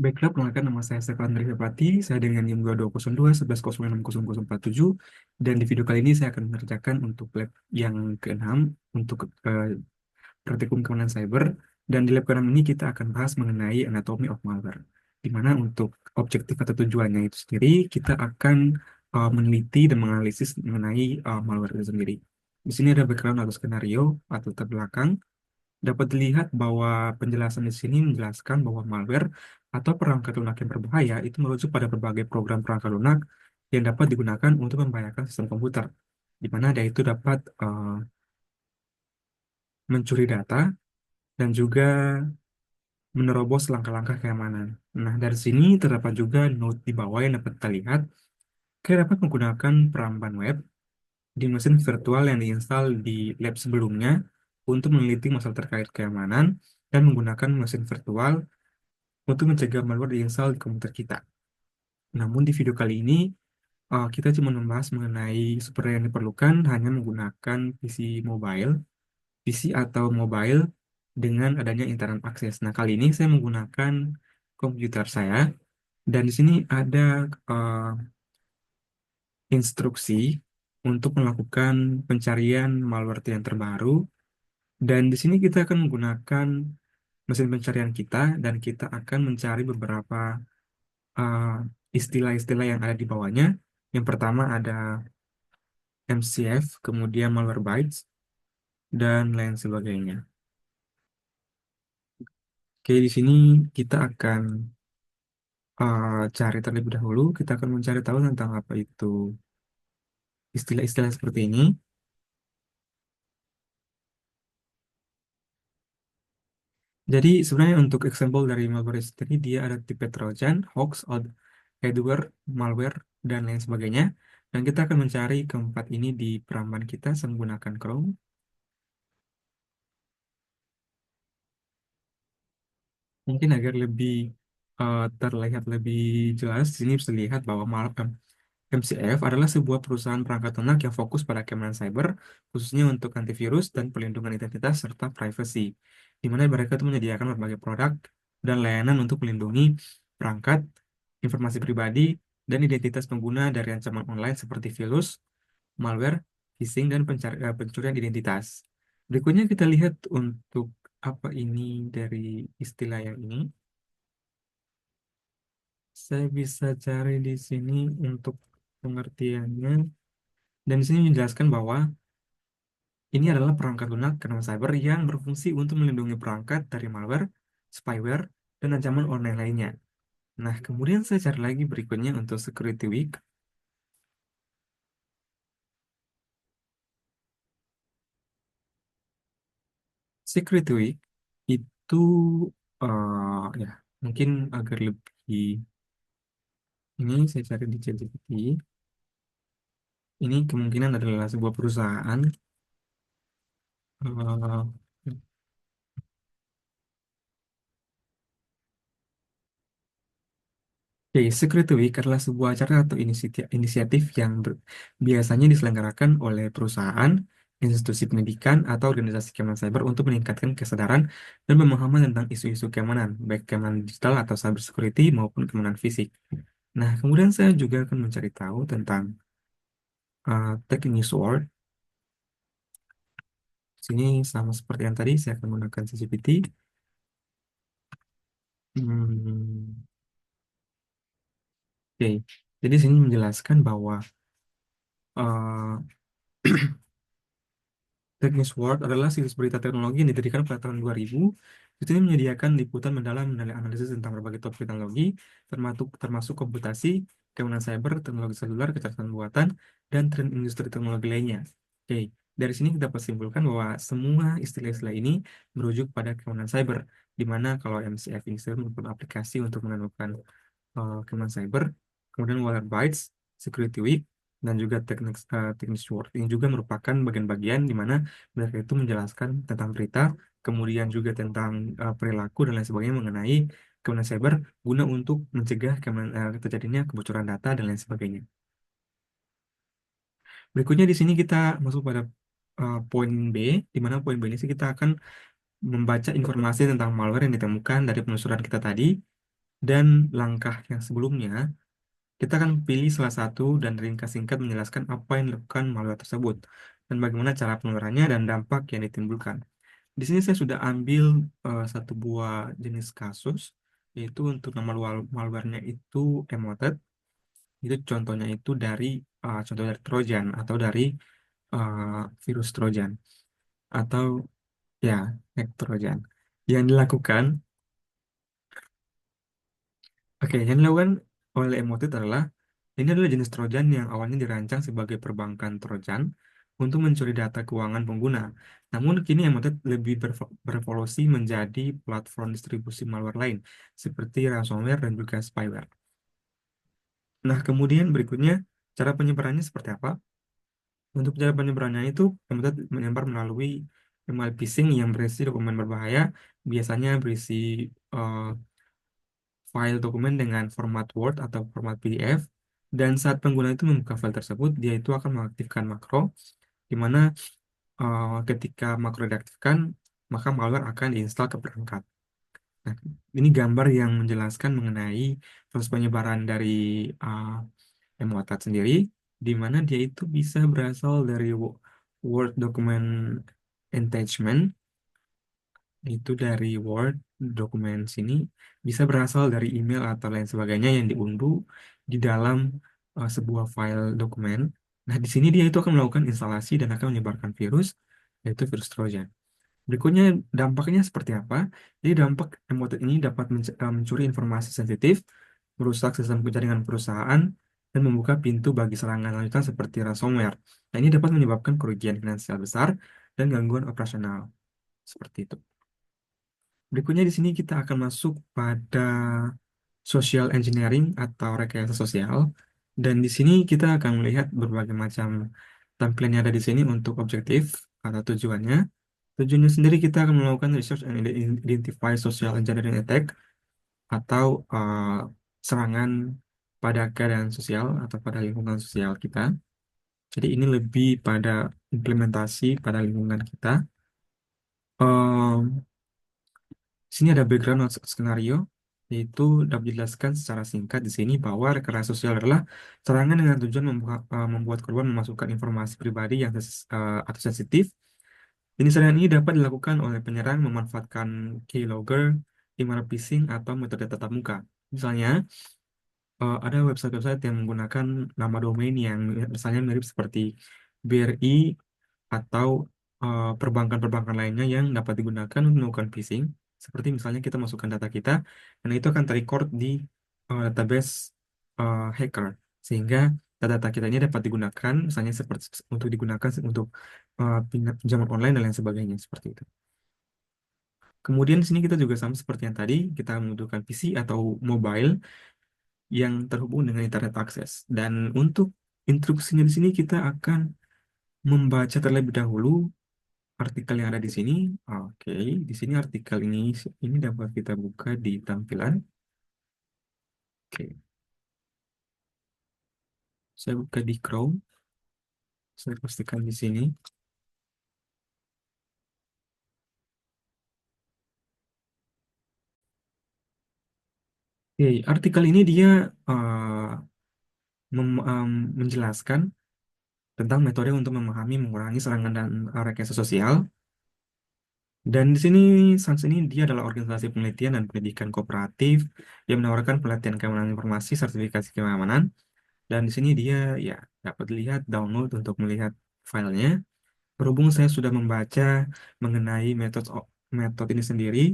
Baiklah, perkenalkan nama saya Stefan Rifati. Saya dengan NIM 2202 11060047. Dan di video kali ini saya akan mengerjakan untuk lab yang keenam untuk praktikum keamanan cyber. Dan di lab keenam ini kita akan bahas mengenai anatomy of malware. Di mana untuk objektif atau tujuannya itu sendiri, kita akan meneliti dan menganalisis mengenai malware itu sendiri. Di sini ada background atau skenario atau latar belakang. Dapat dilihat bahwa penjelasan di sini menjelaskan bahwa malware atau perangkat lunak yang berbahaya itu merujuk pada berbagai program perangkat lunak yang dapat digunakan untuk membahayakan sistem komputer, di mana dia itu dapat mencuri data dan juga menerobos langkah-langkah keamanan. Nah, dari sini terdapat juga note di bawah yang dapat kita lihat. Kita dapat menggunakan peramban web di mesin virtual yang diinstal di lab sebelumnya untuk meneliti masalah terkait keamanan dan menggunakan mesin virtual untuk mencegah malware diinstal di komputer kita. Namun di video kali ini kita cuma membahas mengenai seperti yang diperlukan hanya menggunakan PC atau mobile dengan adanya internet akses. Nah, kali ini saya menggunakan komputer saya dan di sini ada uh, instruksi untuk melakukan pencarian malware yang terbaru dan di sini kita akan menggunakan mesin pencarian kita dan kita akan mencari beberapa uh, istilah-istilah yang ada di bawahnya. Yang pertama ada MCF, kemudian Malwarebytes, dan lain sebagainya. Oke, di sini kita akan cari terlebih dahulu. Kita akan mencari tahu tentang apa itu istilah-istilah seperti ini. Jadi sebenarnya untuk example dari malware sendiri dia ada tipe Trojan, hoax, adware, malware, dan lain sebagainya. Dan kita akan mencari keempat ini di peramban kita menggunakan Chrome. Mungkin agar lebih terlihat lebih jelas, di sini bisa dilihat bahwa MCF adalah sebuah perusahaan perangkat lunak yang fokus pada keamanan cyber, khususnya untuk antivirus dan pelindungan identitas serta privacy, di mana mereka itu menyediakan berbagai produk dan layanan untuk melindungi perangkat, informasi pribadi, dan identitas pengguna dari ancaman online seperti virus, malware, phishing, dan pencurian identitas. Berikutnya kita lihat untuk apa ini dari istilah yang ini. Saya bisa cari di sini untuk pengertiannya. Dan di sini menjelaskan bahwa ini adalah perangkat lunak keamanan cyber yang berfungsi untuk melindungi perangkat dari malware, spyware, dan ancaman online lainnya. Nah, kemudian saya cari lagi berikutnya untuk Security Week. Security Week itu ya mungkin agar lebih ini saya cari di ChatGPT. Ini kemungkinan adalah sebuah perusahaan. eh, Oke, Security Week adalah sebuah acara atau inisiatif yang biasanya diselenggarakan oleh perusahaan, institusi pendidikan, atau organisasi keamanan cyber untuk meningkatkan kesadaran dan pemahaman tentang isu-isu keamanan, baik keamanan digital atau cyber security maupun keamanan fisik. Nah, kemudian saya juga akan mencari tahu tentang Tech News World. Sini sama seperti yang tadi, saya akan menggunakan ChatGPT. Hmm, oke, jadi sini menjelaskan bahwa uh, Technews World adalah situs berita teknologi yang didirikan pada tahun 2000. Situs ini menyediakan liputan mendalam dan analisis tentang berbagai topik teknologi, termasuk komputasi, keamanan cyber, teknologi seluler, kecerdasan buatan, dan tren industri teknologi lainnya. Oke, dari sini kita dapat simpulkan bahwa semua istilah-istilah ini merujuk pada keamanan cyber, di mana kalau MCF ini sendiri merupakan aplikasi untuk menemukan keamanan cyber, kemudian Bytes, Security Week, dan juga teknik Sword. Ini juga merupakan bagian-bagian di mana mereka itu menjelaskan tentang berita, kemudian juga tentang perilaku dan lain sebagainya mengenai keamanan cyber guna untuk mencegah terjadinya kebocoran data dan lain sebagainya. Berikutnya di sini kita masuk pada poin B, di mana poin B ini sih kita akan membaca informasi tentang malware yang ditemukan dari penelusuran kita tadi. Dan langkah yang sebelumnya, kita akan pilih salah satu dan ringkas singkat menjelaskan apa yang dilakukan malware tersebut dan bagaimana cara penularannya dan dampak yang ditimbulkan. Di sini saya sudah ambil satu buah jenis kasus, yaitu untuk nama malwarenya itu Emotet. Itu contohnya itu dari contoh dari Trojan atau dari uh, virus Trojan atau ya hack Trojan. Yang dilakukan, oke, yang dilakukan oleh Emotet adalah ini adalah jenis Trojan yang awalnya dirancang sebagai perbankan Trojan untuk mencuri data keuangan pengguna. Namun kini Emotet lebih berevolusi menjadi platform distribusi malware lain seperti ransomware dan juga spyware. Nah, kemudian berikutnya cara penyebarannya seperti apa? Untuk cara penyebarannya itu, Emotet menyebar melalui email phishing yang berisi dokumen berbahaya, biasanya berisi eh, file dokumen dengan format Word atau format PDF. Dan saat pengguna itu membuka file tersebut, dia itu akan mengaktifkan makro, di mana ketika makro diaktifkan, maka malware akan diinstal ke perangkat. Nah, ini gambar yang menjelaskan mengenai proses penyebaran dari uh, Emotet sendiri, di mana dia itu bisa berasal dari Word document attachment, itu dari Word dokumen sini bisa berasal dari email atau lain sebagainya yang diunduh di dalam sebuah file dokumen. Nah, di sini dia itu akan melakukan instalasi dan akan menyebarkan virus, yaitu virus Trojan. Berikutnya, dampaknya seperti apa? Jadi, dampak emotet ini dapat mencuri informasi sensitif, merusak sistem jaringan perusahaan, dan membuka pintu bagi serangan lanjutan seperti ransomware. Nah, ini dapat menyebabkan kerugian finansial besar dan gangguan operasional. Seperti itu. Berikutnya di sini kita akan masuk pada social engineering atau rekayasa sosial. Dan di sini kita akan melihat berbagai macam tampilan yang ada di sini untuk objektif atau tujuannya. Tujuannya sendiri kita akan melakukan research and identify social engineering attack atau serangan pada keadaan sosial atau pada lingkungan sosial kita. Jadi ini lebih pada implementasi pada lingkungan kita. Di sini ada background skenario, yaitu dapat dijelaskan secara singkat di sini bahwa rekayasa sosial adalah serangan dengan tujuan membuat korban memasukkan informasi pribadi yang atau sensitif. Jenis serangan ini dapat dilakukan oleh penyerang memanfaatkan keylogger, email phishing, atau metode tatap muka. Misalnya, ada website-website yang menggunakan nama domain yang misalnya mirip seperti BRI atau perbankan-perbankan lainnya yang dapat digunakan untuk melakukan phishing. Seperti misalnya kita masukkan data kita, dan itu akan terrecord di database hacker, sehingga data-data kita ini dapat digunakan, misalnya seperti untuk digunakan untuk pinjaman online dan lain sebagainya, seperti itu. Kemudian di sini kita juga sama seperti yang tadi, kita membutuhkan PC atau mobile yang terhubung dengan internet akses. Dan untuk instruksinya di sini kita akan membaca terlebih dahulu artikel yang ada di sini. Oke, di sini artikel ini dapat kita buka di tampilan. Oke, saya buka di Chrome. Saya pastikan di sini. Oke, artikel ini dia menjelaskan tentang metode untuk memahami, mengurangi serangan dan rekayasa sosial. Dan di sini SANS ini dia adalah organisasi penelitian dan pendidikan kooperatif yang menawarkan pelatihan keamanan informasi, sertifikasi keamanan. Dan di sini dia ya dapat dilihat download untuk melihat filenya. Berhubung saya sudah membaca mengenai metode ini sendiri,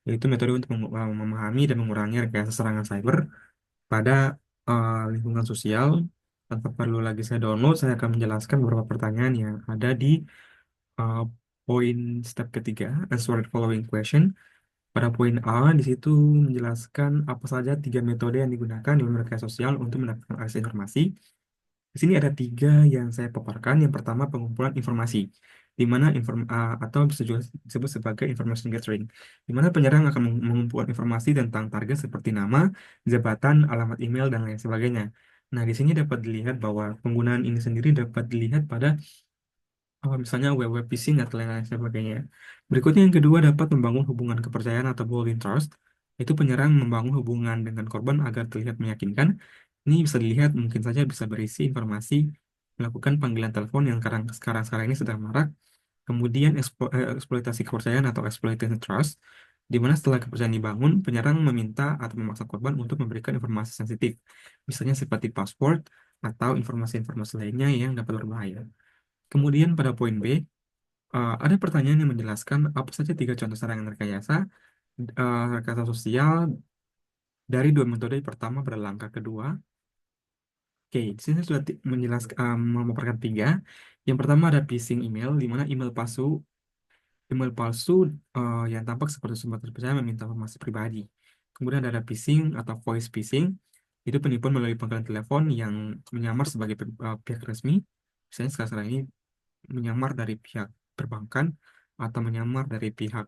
yaitu metode untuk memahami dan mengurangi rekayasa serangan cyber pada lingkungan sosial. Tanpa perlu lagi saya download, saya akan menjelaskan beberapa pertanyaan yang ada di uh, poin step ketiga, answer the following question. Pada poin A, di situ menjelaskan apa saja tiga metode yang digunakan di mereka sosial untuk mendapatkan akses informasi. Di sini ada tiga yang saya paparkan. Yang pertama, pengumpulan informasi, di mana atau bisa juga disebut sebagai information gathering, di mana penyerang akan mengumpulkan informasi tentang target seperti nama, jabatan, alamat email, dan lain sebagainya. Nah, di sini dapat dilihat bahwa penggunaan ini sendiri dapat dilihat pada misalnya web phishing atau lain-lain sebagainya. Berikutnya yang kedua dapat membangun hubungan kepercayaan atau building trust. Itu penyerang membangun hubungan dengan korban agar terlihat meyakinkan. Ini bisa dilihat mungkin saja bisa berisi informasi melakukan panggilan telepon yang sekarang ini sedang marak. Kemudian eksploitasi kepercayaan atau exploitation trust, di mana setelah kepercayaan dibangun, penyerang meminta atau memaksa korban untuk memberikan informasi sensitif, misalnya seperti password atau informasi-informasi lainnya yang dapat berbahaya. Kemudian pada poin B, ada pertanyaan yang menjelaskan apa saja tiga contoh serangan rekayasa, rekayasa sosial dari dua metode. Pertama pada langkah kedua. Oke, di sini saya sudah menjelaskan, memaparkan tiga. Yang pertama ada phishing email, di mana email palsu yang tampak seperti sumber terpercaya meminta informasi pribadi. Kemudian ada phishing atau voice phishing, itu penipuan melalui panggilan telepon yang menyamar sebagai pihak resmi. Misalnya sekarang ini menyamar dari pihak perbankan atau menyamar dari pihak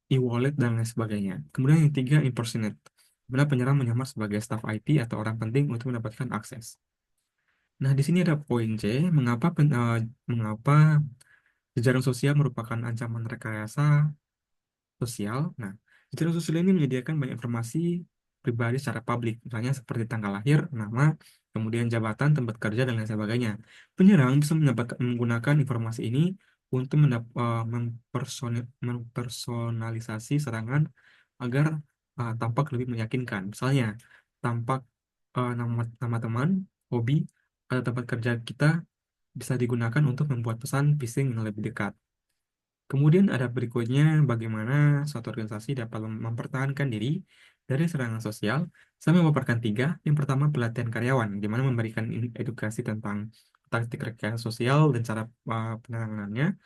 e-wallet dan lain sebagainya. Kemudian yang ketiga, impersonate, di mana penyerang menyamar sebagai staf IT atau orang penting untuk mendapatkan akses. Nah, di sini ada poin C, mengapa jejaring sosial merupakan ancaman rekayasa sosial. Nah, jejaring sosial ini menyediakan banyak informasi pribadi secara publik, misalnya seperti tanggal lahir, nama, kemudian jabatan, tempat kerja, dan lain sebagainya. Penyerang bisa menggunakan informasi ini untuk mempersonalisasi serangan agar tampak lebih meyakinkan. Misalnya, tampak nama teman, hobi, atau tempat kerja kita bisa digunakan untuk membuat pesan phishing yang lebih dekat. Kemudian ada berikutnya bagaimana suatu organisasi dapat mempertahankan diri dari serangan sosial. Saya memaparkan tiga. Yang pertama pelatihan karyawan, di mana memberikan edukasi tentang taktik rekayasa sosial dan cara penanganannya.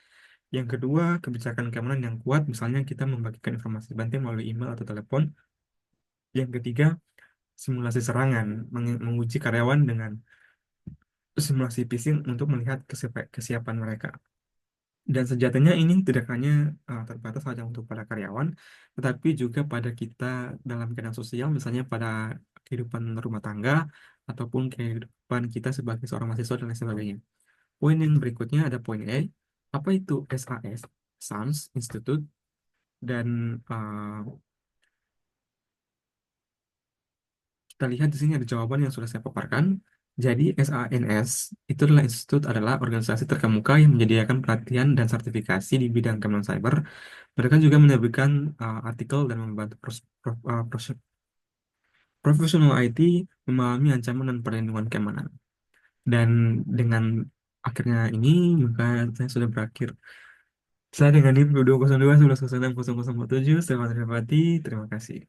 Yang kedua kebijakan keamanan yang kuat, misalnya kita membagikan informasi penting melalui email atau telepon. Yang ketiga simulasi serangan, menguji karyawan dengan simulasi phishing untuk melihat kesiapan mereka. Dan sejatinya ini tidak hanya terbatas saja untuk para karyawan, tetapi juga pada kita dalam keadaan sosial, misalnya pada kehidupan rumah tangga, ataupun kehidupan kita sebagai seorang mahasiswa dan lain sebagainya. Poin yang berikutnya ada poin E, apa itu SAS, SANS Institute, dan kita lihat di sini ada jawaban yang sudah saya paparkan. Jadi SANS itu adalah organisasi terkemuka yang menyediakan pelatihan dan sertifikasi di bidang keamanan cyber. Mereka juga menerbitkan artikel dan membantu profesional IT memahami ancaman dan perlindungan keamanan. Dan dengan akhirnya ini, maka saya sudah berakhir. Saya dengan NIM 202 1106 0047. Selamat menikmati. Terima kasih.